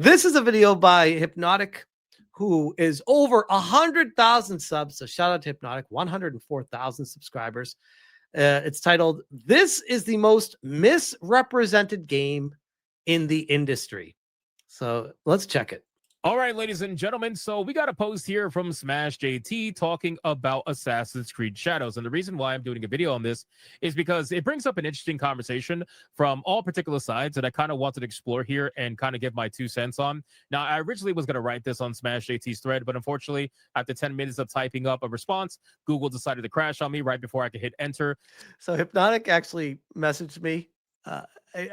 This is a video by Hypnotic, who is over 100,000 subs. So shout out to Hypnotic, 104,000 subscribers. It's titled, "This is the most misrepresented game in the industry." So let's check it. All right, ladies and gentlemen, so we got a post here from Smash JT talking about Assassin's Creed Shadows. And the reason why I'm doing a video on this is because it brings up an interesting conversation from all particular sides that I kind of wanted to explore here and kind of give my 2 cents on. Now, I originally was going to write this on Smash JT's thread, but unfortunately, after 10 minutes of typing up a response, Google decided to crash on me right before I could hit enter. So Hypnotic actually messaged me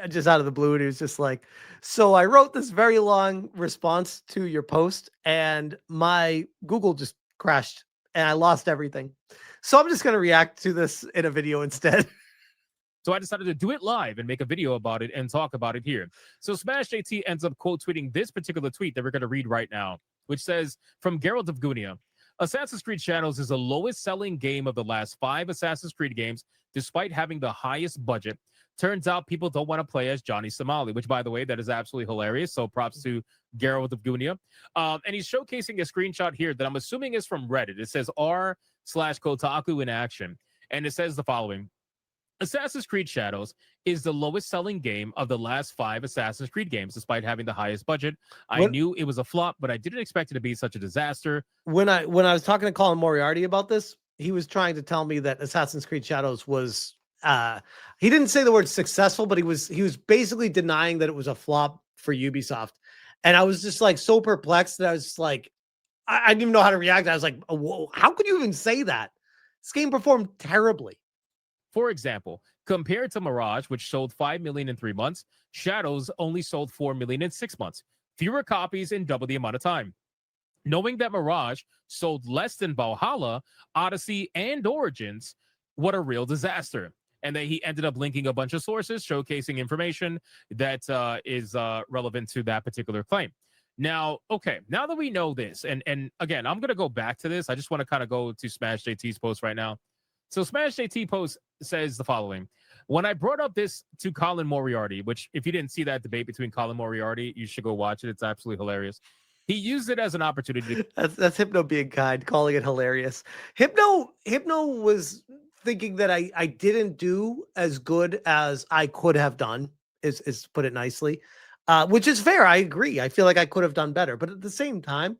just out of the blue, and he was just like, "So I wrote this very long response to your post, and my Google just crashed, and I lost everything. So I'm just going to react to this in a video instead." So I decided to do it live and make a video about it and talk about it here. So Smash JT ends up quote tweeting this particular tweet that we're going to read right now, which says, from Geralt of Gunia, Assassin's Creed Shadows is the lowest selling game of the last 5 Assassin's Creed games, despite having the highest budget. Turns out people don't want to play as Johnny Somali, which, by the way, that is absolutely hilarious. So props to Geralt of Gunia. And he's showcasing a screenshot here that I'm assuming is from Reddit. It says r/Kotaku in action. And it says the following. Assassin's Creed Shadows is the lowest selling game of the last 5 Assassin's Creed games, despite having the highest budget. I knew it was a flop, but I didn't expect it to be such a disaster. When I was talking to Colin Moriarty about this, he was trying to tell me that Assassin's Creed Shadows was he didn't say the word successful, but he was basically denying that it was a flop for Ubisoft. And I was just like so perplexed that I was like, I didn't even know how to react. I was like, whoa, how could you even say that? This game performed terribly. For example, compared to Mirage, which sold 5 million in 3 months, Shadows only sold 4 million in 6 months. Fewer copies in double the amount of time. Knowing that Mirage sold less than Valhalla, Odyssey, and Origins, what a real disaster. And then he ended up linking a bunch of sources showcasing information that is relevant to that particular claim. Now, okay, now that we know this, and again, I'm going to go back to this. I just want to kind of go to Smash JT's post right now. So Smash JT post says the following. When I brought up this to Colin Moriarty, which if you didn't see that debate between Colin Moriarty, you should go watch it. It's absolutely hilarious. He used it as an opportunity. That's Hypno being kind, calling it hilarious. Hypno was thinking that I didn't do as good as I could have done, is put it nicely, which is fair. I agree. I feel like I could have done better, but at the same time,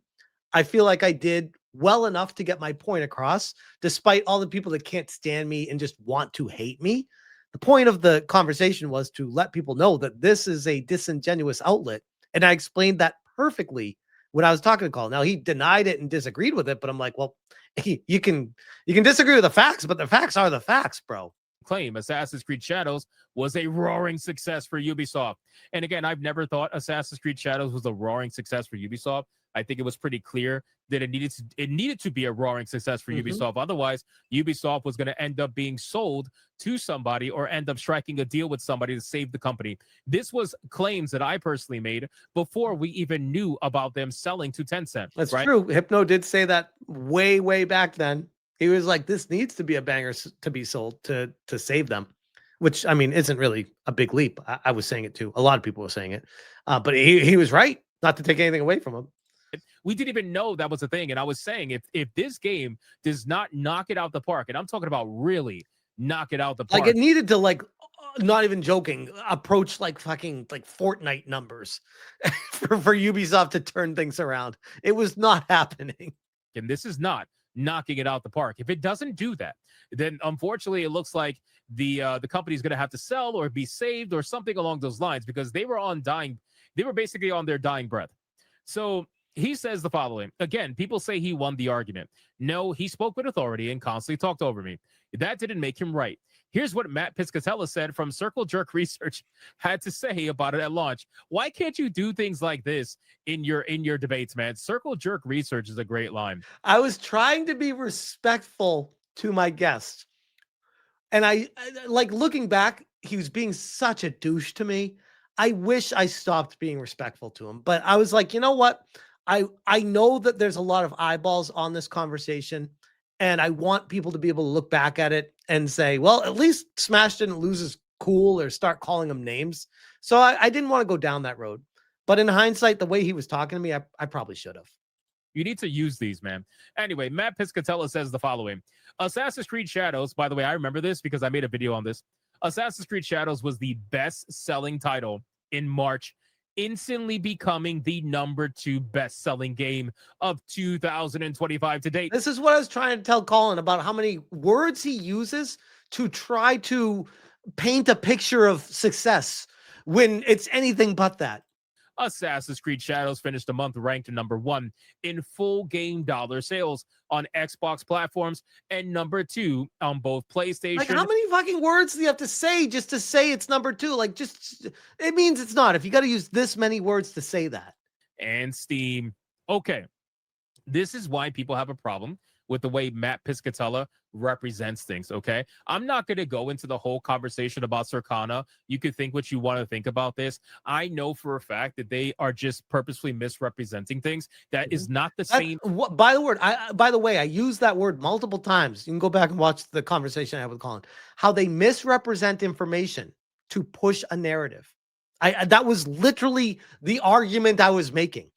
I feel like I did well enough to get my point across, despite all the people that can't stand me and just want to hate me. The point of the conversation was to let people know that this is a disingenuous outlet, and I explained that perfectly when I was talking to Colin. Now, he denied it and disagreed with it, but I'm like, well, you can disagree with the facts, but the facts are the facts, bro. Claim Assassin's Creed Shadows was a roaring success for Ubisoft. And again, I've never thought Assassin's Creed Shadows was a roaring success for Ubisoft. I think it was pretty clear that it needed to be a roaring success for Ubisoft. Otherwise, Ubisoft was going to end up being sold to somebody or end up striking a deal with somebody to save the company. This was claims that I personally made before we even knew about them selling to Tencent. That's right? true. Hypno did say that way back then. He was like, this needs to be a banger to be sold to save them, which, I mean, isn't really a big leap. I was saying it too. A lot of people were saying it, but he was right, not to take anything away from him. We didn't even know that was a thing. And I was saying, if this game does not knock it out the park, and I'm talking about really knock it out the park. Like, it needed to, like, not even joking, approach like fucking like Fortnite numbers for Ubisoft to turn things around. It was not happening. And this is not knocking it out the park. If it doesn't do that, then unfortunately it looks like the company's going to have to sell or be saved or something along those lines, because they were basically on their dying breath. So he says the following. Again, people say he won the argument. No, he spoke with authority and constantly talked over me. That didn't make him right. Here's what Matt Piscatella said from Circle Jerk Research had to say about it at launch. Why can't you do things like this in your debates, man? Circle Jerk Research is a great line. I was trying to be respectful to my guest. And I like, looking back, he was being such a douche to me. I wish I stopped being respectful to him, but I was like, you know what? I know that there's a lot of eyeballs on this conversation, and I want people to be able to look back at it and say, well, at least Smash didn't lose his cool or start calling him names. So I didn't want to go down that road. But in hindsight, the way he was talking to me, I probably should have. You need to use these, man. Anyway, Matt Piscatella says the following. Assassin's Creed Shadows, by the way, I remember this because I made a video on this. Assassin's Creed Shadows was the best-selling title in March, instantly becoming the #2 best-selling game of 2025 to date. This is what I was trying to tell Colin about how many words he uses to try to paint a picture of success when it's anything but that. Assassin's Creed Shadows finished the month ranked #1 in full game dollar sales on Xbox platforms and #2 on both PlayStation. Like, how many fucking words do you have to say just to say it's #2? Like, just it means it's not. If you got to use this many words to say that. And Steam. Okay. This is why people have a problem with the way Matt Piscatella represents things, okay? I'm not going to go into the whole conversation about Circana. You could think what you want to think about this. I know for a fact that they are just purposefully misrepresenting things. That is not the same. By the way, I used that word multiple times. You can go back and watch the conversation I had with Colin. How they misrepresent information to push a narrative. That was literally the argument I was making.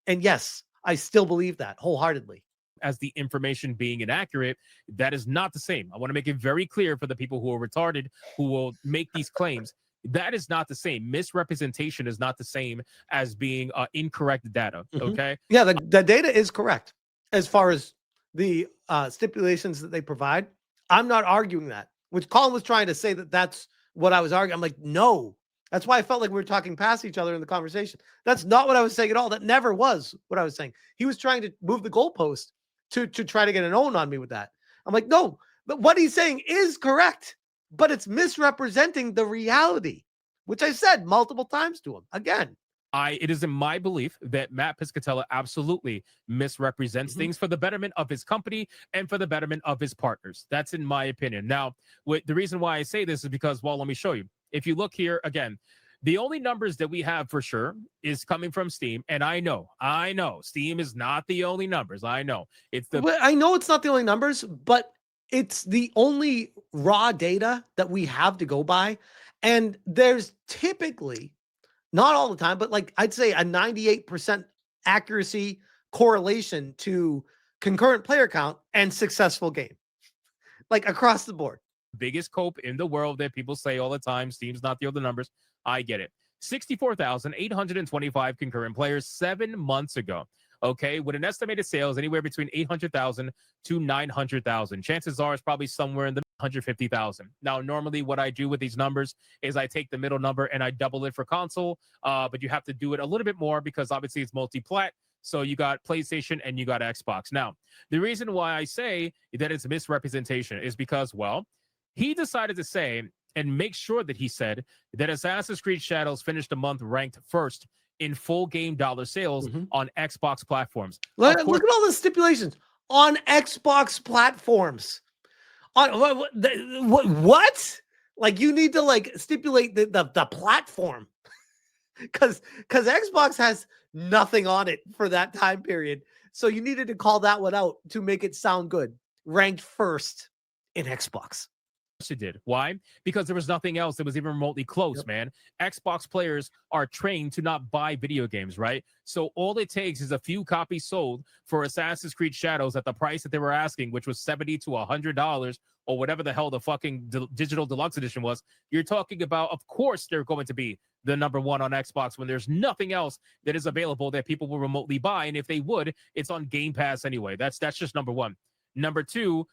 And yes, I still believe that wholeheartedly. As the information being inaccurate, that is not the same. I want to make it very clear for the people who are retarded who will make these claims. That is not the same. Misrepresentation is not the same as being incorrect data. Okay. Yeah, the data is correct as far as the stipulations that they provide. I'm not arguing that. Which Colin was trying to say that that's what I was arguing. I'm like, no. That's why I felt like we were talking past each other in the conversation. That's not what I was saying at all. That never was what I was saying. He was trying to move the goalpost to try to get an own on me with that. I'm like, no, but what he's saying is correct, but it's misrepresenting the reality, which I said multiple times to him. Again, it is in my belief that Matt Piscatella absolutely misrepresents things for the betterment of his company and for the betterment of his partners. That's in my opinion. Now, the reason why I say this is because, well, let me show you. If you look here again, the only numbers that we have for sure is coming from Steam. And I know Steam is not the only numbers. I know it's I know it's not the only numbers, but it's the only raw data that we have to go by. And there's typically, not all the time, but like I'd say a 98% accuracy correlation to concurrent player count and successful game, like across the board. biggest cope in the world that people say all the time. Steam's not the other numbers. I get it. 64,825 concurrent players 7 months ago. Okay, with an estimated sales anywhere between 800,000 to 900,000. Chances are it's probably somewhere in the 150,000. Now, normally what I do with these numbers is I take the middle number and I double it for console, but you have to do it a little bit more because obviously it's multi-plat. So you got PlayStation and you got Xbox. Now, the reason why I say that it's misrepresentation is because, well, he decided to say and make sure that he said that Assassin's Creed Shadows finished the month ranked first in full game dollar sales on Xbox platforms. Look at all the stipulations on Xbox platforms. On what? Like, you need to like stipulate the platform because Xbox has nothing on it for that time period. So you needed to call that one out to make it sound good. Ranked first in Xbox. It did. Why? Because there was nothing else that was even remotely close, man. Xbox players are trained to not buy video games, right? So all it takes is a few copies sold for Assassin's Creed Shadows at the price that they were asking, which was $70 to $100 or whatever the hell the fucking digital deluxe edition was. You're talking about, of course, they're going to be the #1 on Xbox when there's nothing else that is available that people will remotely buy. And if they would, it's on Game Pass anyway. That's just #1. #2,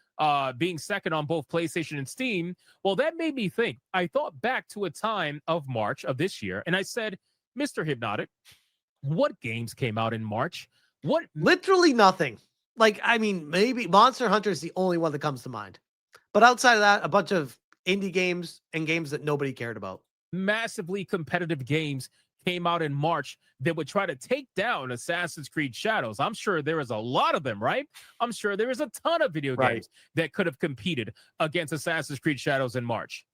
being second on both PlayStation and Steam. Well, that made me think. I thought back to a time of March of this year, and I said, Mr. Hypnotic, what games came out in March? What? Literally nothing. Like, I mean, maybe Monster Hunter is the only one that comes to mind. But outside of that, a bunch of indie games and games that nobody cared about. Massively competitive games came out in March that would try to take down Assassin's Creed Shadows. I'm sure there is a lot of them, right? I'm sure there is a ton of video games that could have competed against Assassin's Creed Shadows in March.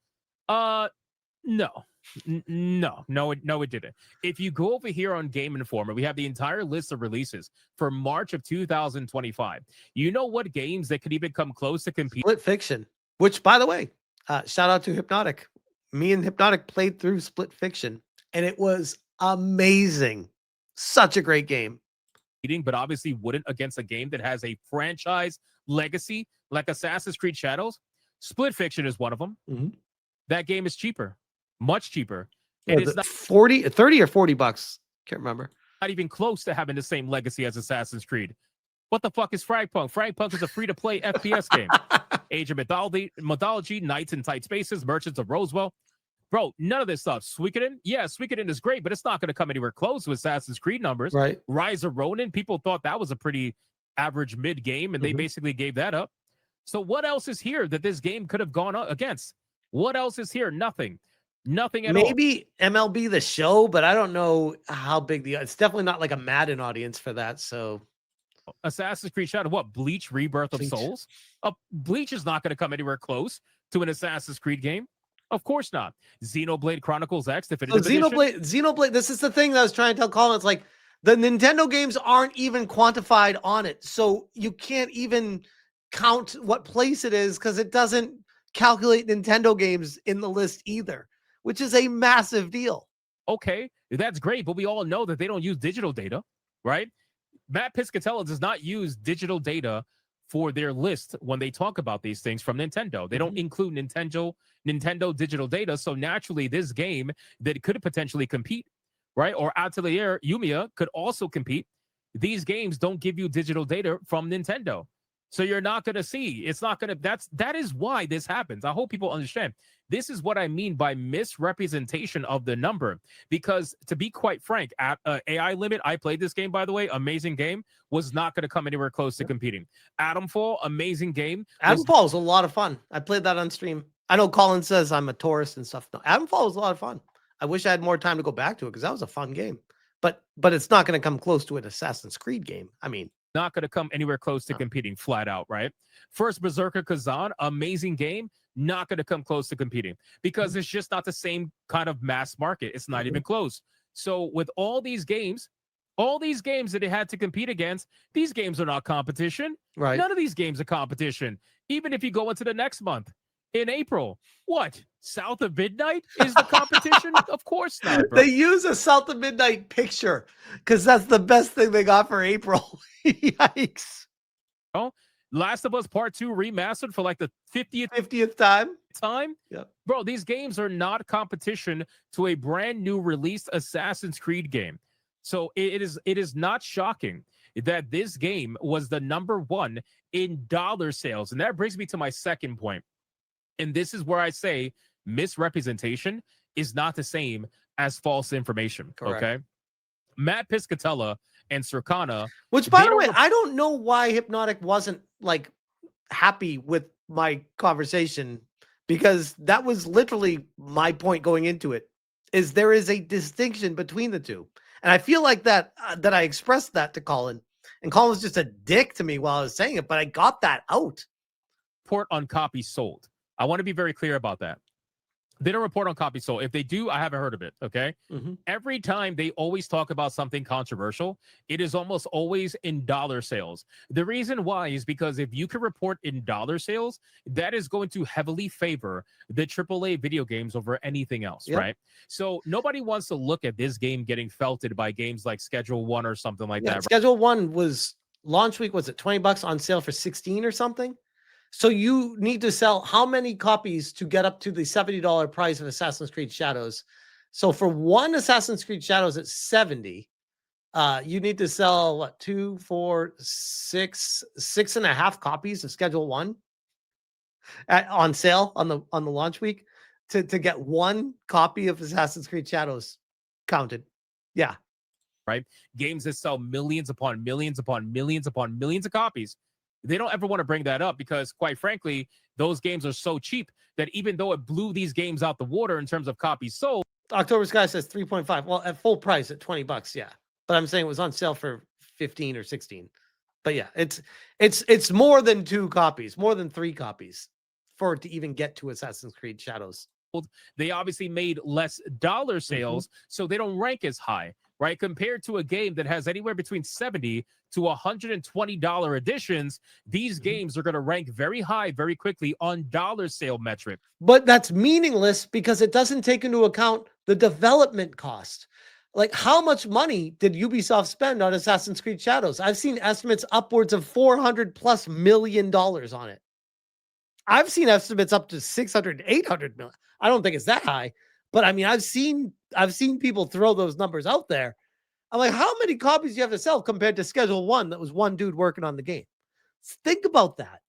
No, it didn't. If you go over here on Game Informer, we have the entire list of releases for March of 2025. You know what games that could even come close to compete? Split Fiction, which, by the way, shout out to Hypnotic. Me and Hypnotic played through Split Fiction, and it was Amazing. Such a great game. But obviously wouldn't against a game that has a franchise legacy like Assassin's Creed Shadows. Split Fiction is one of them. Mm-hmm. That game is cheaper, much cheaper. It is 30 or 40 bucks. Can't remember. Not even close to having the same legacy as Assassin's Creed. What the fuck is Fragpunk? Fragpunk is a free-to-play FPS game. Age of Mythology, Knights in Tight Spaces, Merchants of Roswell. Bro, none of this stuff. Suikoden? Yeah, Suikoden is great, but it's not going to come anywhere close to Assassin's Creed numbers. Right. Rise of Ronin, people thought that was a pretty average mid game, and they basically gave that up. So what else is here that this game could have gone against? What else is here? Nothing. Nothing at all. Maybe MLB The Show, but I don't know how big it's definitely not like a Madden audience for that. So Assassin's Creed Shadow, what? Bleach Rebirth of Souls? Bleach is not going to come anywhere close to an Assassin's Creed game. Of course not. Xenoblade Chronicles X, Definitive Edition. Xenoblade, this is the thing that I was trying to tell Colin. It's like the Nintendo games aren't even quantified on it. So you can't even count what place it is because it doesn't calculate Nintendo games in the list either, which is a massive deal. Okay, that's great, but we all know that they don't use digital data, right? Matt Piscatella does not use digital data for their list when they talk about these things from Nintendo. They don't include Nintendo digital data. So naturally, this game that could potentially compete, right? Or Atelier Yumiya could also compete. These games don't give you digital data from Nintendo. So you're not going to see. It's not going to. That is why this happens. I hope people understand. This is what I mean by misrepresentation of the number. Because to be quite frank, AI Limit, I played this game, by the way, amazing game, was not going to come anywhere close to competing. Atomfall, amazing game. Atomfall was a lot of fun. I played that on stream. I know Colin says I'm a tourist and stuff. No, Atomfall was a lot of fun. I wish I had more time to go back to it because that was a fun game. But it's not going to come close to an Assassin's Creed game. I mean, not going to come anywhere close to competing flat out, right? First Berserker Kazan, amazing game, not going to come close to competing because it's just not the same kind of mass market. It's not even close. So with all these games that it had to compete against, these games are not competition. Right. None of these games are competition. Even if you go into the next month, in April, what? South of Midnight is the competition? Of course not, bro. They use a South of Midnight picture because that's the best thing they got for April. Yikes. Oh, Last of Us Part 2 remastered for like the 50th time. Yep. Bro, these games are not competition to a brand new released Assassin's Creed game. So it is not shocking that this game was the number one in dollar sales. And that brings me to my second point. And this is where I say misrepresentation is not the same as false information. Correct. Okay. Matt Piscatella and Circana. Which, by the way, I don't know why Hypnotic wasn't like happy with my conversation because that was literally my point going into it. Is there is a distinction between the two, and I feel like that I expressed that to Colin, and Colin was just a dick to me while I was saying it, but I got that out. Report on copies sold. I want to be very clear about that. They don't report on copies sold. If they do, I haven't heard of it, okay? Every time they always talk about something controversial, it is almost always in dollar sales. The reason why is because if you can report in dollar sales, that is going to heavily favor the AAA video games over anything else, right? So nobody wants to look at this game getting felted by games like Schedule 1 or something like that. Right? Schedule 1 was launch week, was it $20 on sale for 16 or something? So you need to sell how many copies to get up to the $70 price of Assassin's Creed Shadows? So for one Assassin's Creed Shadows at 70, you need to sell what, 2, 4, 6, 6.5 copies of Schedule 1 on sale on the launch week to get one copy of Assassin's Creed Shadows counted. Yeah. Right. Games that sell millions upon millions upon millions upon millions of copies. They don't ever want to bring that up because, quite frankly, those games are so cheap that even though it blew these games out the water in terms of copies sold. October Sky says 3.5. Well, at full price at $20, yeah. But I'm saying it was on sale for 15 or 16. But yeah, it's more than 2 copies, more than 3 copies for it to even get to Assassin's Creed Shadows. They obviously made less dollar sales, so they don't rank as high, right? Compared to a game that has anywhere between $70 to $120 editions, these games are going to rank very high very quickly on dollar sale metric. But that's meaningless because it doesn't take into account the development cost. Like, how much money did Ubisoft spend on Assassin's Creed Shadows? I've seen estimates upwards of $400+ million on it. I've seen estimates up to 600, 800 million. I don't think it's that high, but I mean, I've seen people throw those numbers out there. I'm like, how many copies do you have to sell compared to Schedule 1 that was one dude working on the game? Think about that.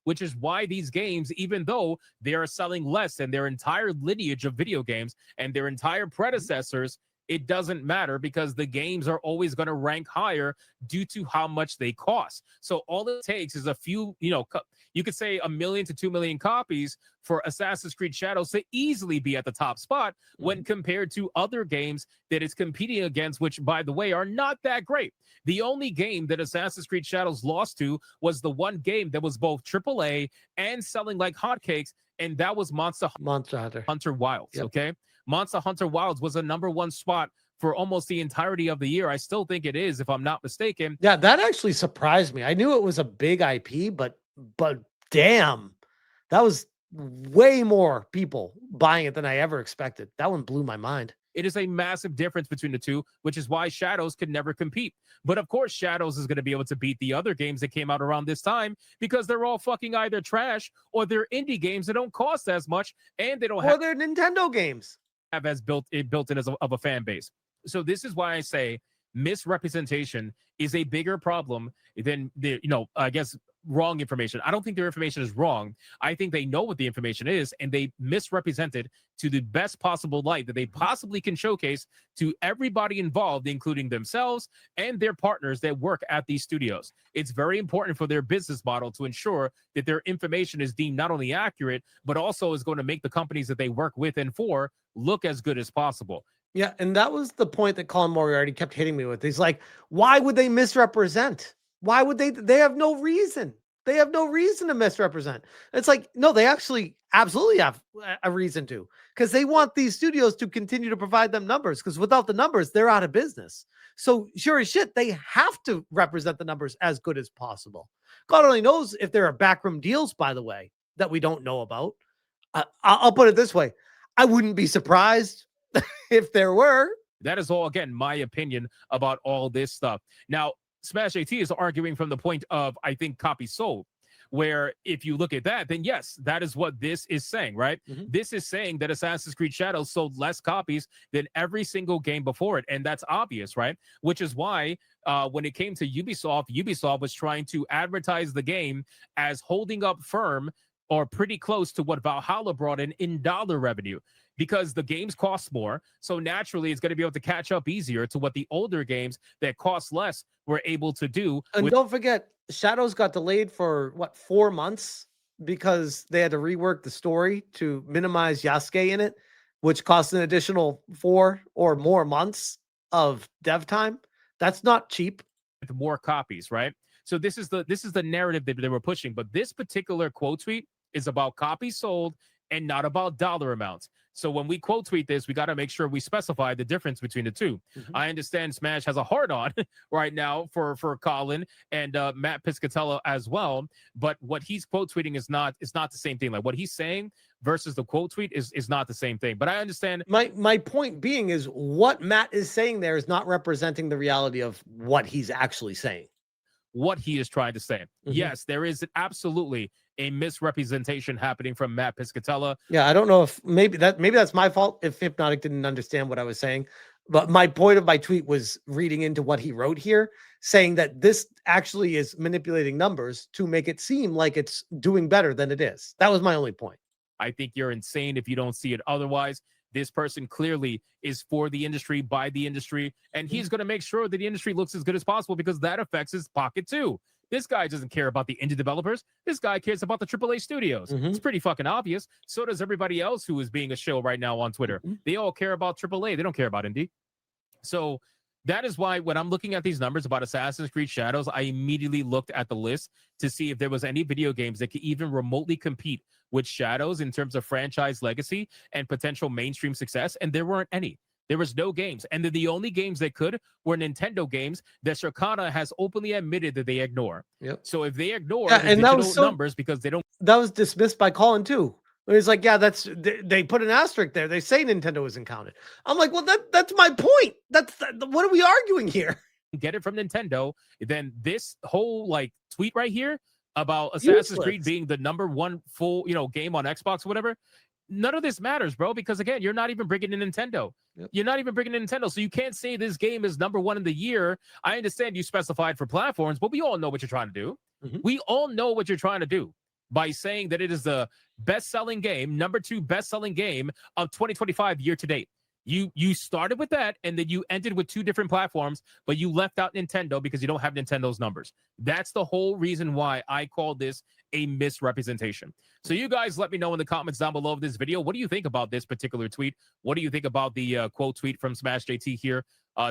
Which is why these games, even though they are selling less than their entire lineage of video games and their entire predecessors, it doesn't matter because the games are always going to rank higher due to how much they cost. So all it takes is a few, you could say 1 million to 2 million copies for Assassin's Creed Shadows to easily be at the top spot when compared to other games that it's competing against, which, by the way, are not that great. The only game that Assassin's Creed Shadows lost to was the one game that was both AAA and selling like hotcakes, and that was Monster Hunter Wilds. Yep. Okay, Monster Hunter Wilds was a #1 spot for almost the entirety of the year. I still think it is, if I'm not mistaken. Yeah, that actually surprised me. I knew it was a big IP, but damn, that was way more people buying it than I ever expected. That one blew my mind. It is a massive difference between the two, which is why Shadows could never compete. But of course, Shadows is going to be able to beat the other games that came out around this time because they're all fucking either trash or they're indie games that don't cost as much and they don't have, or they're Nintendo games have as built in as of a fan base. So this is why I say misrepresentation is a bigger problem than the, I guess, wrong information. I don't think their information is wrong. I think they know what the information is and they misrepresent it to the best possible light that they possibly can showcase to everybody involved, including themselves and their partners that work at these studios. It's very important for their business model to ensure that their information is deemed not only accurate, but also is going to make the companies that they work with and for look as good as possible. Yeah, and that was the point that Colin Moriarty kept hitting me with. He's like, why would they misrepresent? Why would they? They have no reason. They have no reason to misrepresent. It's like, no, they actually absolutely have a reason to, because they want these studios to continue to provide them numbers, because without the numbers, they're out of business. So sure as shit, they have to represent the numbers as good as possible. God only knows if there are backroom deals, by the way, that we don't know about. I'll put it this way. I wouldn't be surprised if there were. That is all, again, my opinion about all this stuff. Now, Smash AT is arguing from the point of, I think, copies sold, where if you look at that, then yes, that is what this is saying, right? This is saying that Assassin's Creed Shadows sold less copies than every single game before it. And that's obvious, right? Which is why when it came to Ubisoft was trying to advertise the game as holding up firm or pretty close to what Valhalla brought in dollar revenue, because the games cost more. So naturally, it's going to be able to catch up easier to what the older games that cost less were able to do. And don't forget, Shadows got delayed for 4 months because they had to rework the story to minimize Yasuke in it, which cost an additional 4 or more months of dev time. That's not cheap. With more copies, right? So this is the narrative that they were pushing. But this particular quote tweet is about copies sold and not about dollar amounts. So when we quote tweet this, we got to make sure we specify the difference between the two. I understand Smash has a hard on right now for Colin and Matt Piscatella as well, but what he's quote tweeting is not the same thing. Like what he's saying versus the quote tweet is not the same thing. But I understand. My point being is what Matt is saying there is not representing the reality of what he's actually saying. What he is trying to say. Yes, there is absolutely a misrepresentation happening from Matt Piscatella. Yeah, I don't know if maybe that's my fault if Hypnotic didn't understand what I was saying. But my point of my tweet was reading into what he wrote here, saying that this actually is manipulating numbers to make it seem like it's doing better than it is. That was my only point. I think you're insane if you don't see it otherwise. This person clearly is for the industry, by the industry, and he's going to make sure that the industry looks as good as possible because that affects his pocket too. This guy doesn't care about the indie developers. This guy cares about the AAA studios. It's pretty fucking obvious. So does everybody else who is being a shill right now on Twitter. They all care about AAA. They don't care about indie. So that is why when I'm looking at these numbers about Assassin's Creed Shadows, I immediately looked at the list to see if there was any video games that could even remotely compete with Shadows in terms of franchise legacy and potential mainstream success, and there weren't any. There was no games. And then the only games that could were Nintendo games that Circana has openly admitted that they ignore. So if they ignore the digital numbers because they don't... That was dismissed by Colin too. It's like, yeah, they put an asterisk there. They say Nintendo isn't counted. I'm like, well, that's my point. What are we arguing here? Get it from Nintendo, then this whole like tweet right here about Assassin's Creed Useless. being the #1 full, game on Xbox or whatever, none of this matters, bro, because again, you're not even bringing in Nintendo. Yep. You're not even bringing in Nintendo. So you can't say this game is #1 in the year. I understand you specified for platforms, but we all know what you're trying to do. Mhm. We all know what you're trying to do by saying that it is the best-selling game, #2 best-selling game of 2025 year to date. You started with that, and then you ended with 2 different platforms, but you left out Nintendo because you don't have Nintendo's numbers. That's the whole reason why I call this a misrepresentation. So you guys let me know in the comments down below of this video. What do you think about this particular tweet? What do you think about the quote tweet from Smash JT here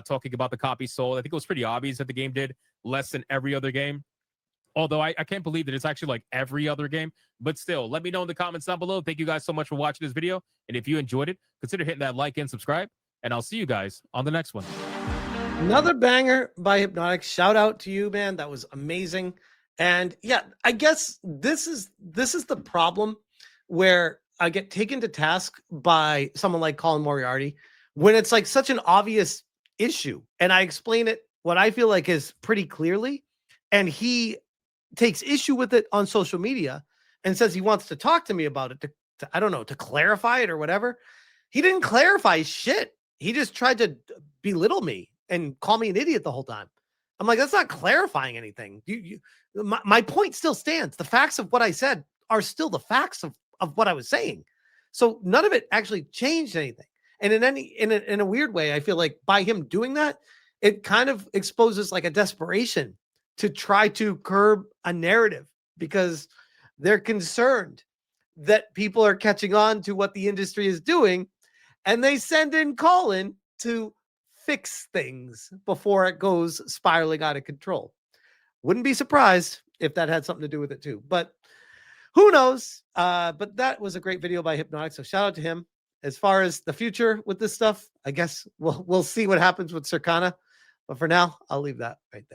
talking about the copy sold? I think it was pretty obvious that the game did less than every other game. Although I can't believe that it's actually like every other game, but still, let me know in the comments down below. Thank you guys so much for watching this video. And if you enjoyed it, consider hitting that like and subscribe. And I'll see you guys on the next one. Another banger by Hypnotic. Shout out to you, man. That was amazing. And yeah, I guess this is the problem where I get taken to task by someone like Colin Moriarty when it's like such an obvious issue. And I explain it what I feel like is pretty clearly. And he takes issue with it on social media and says he wants to talk to me about it to I don't know, to clarify it or whatever. He didn't clarify shit. He just tried to belittle me and call me an idiot the whole time. I'm like, that's not clarifying anything. My point still stands. The facts of what I said are still the facts of what I was saying. So none of it actually changed anything. And in a weird way, I feel like by him doing that, it kind of exposes like a desperation to try to curb a narrative because they're concerned that people are catching on to what the industry is doing, and they send in Colin to fix things before it goes spiraling out of control. Wouldn't be surprised if that had something to do with it too, but who knows? But that was a great video by Hypnotic, so shout out to him. As far as the future with this stuff, I guess we'll see what happens with Circana, but for now, I'll leave that right there.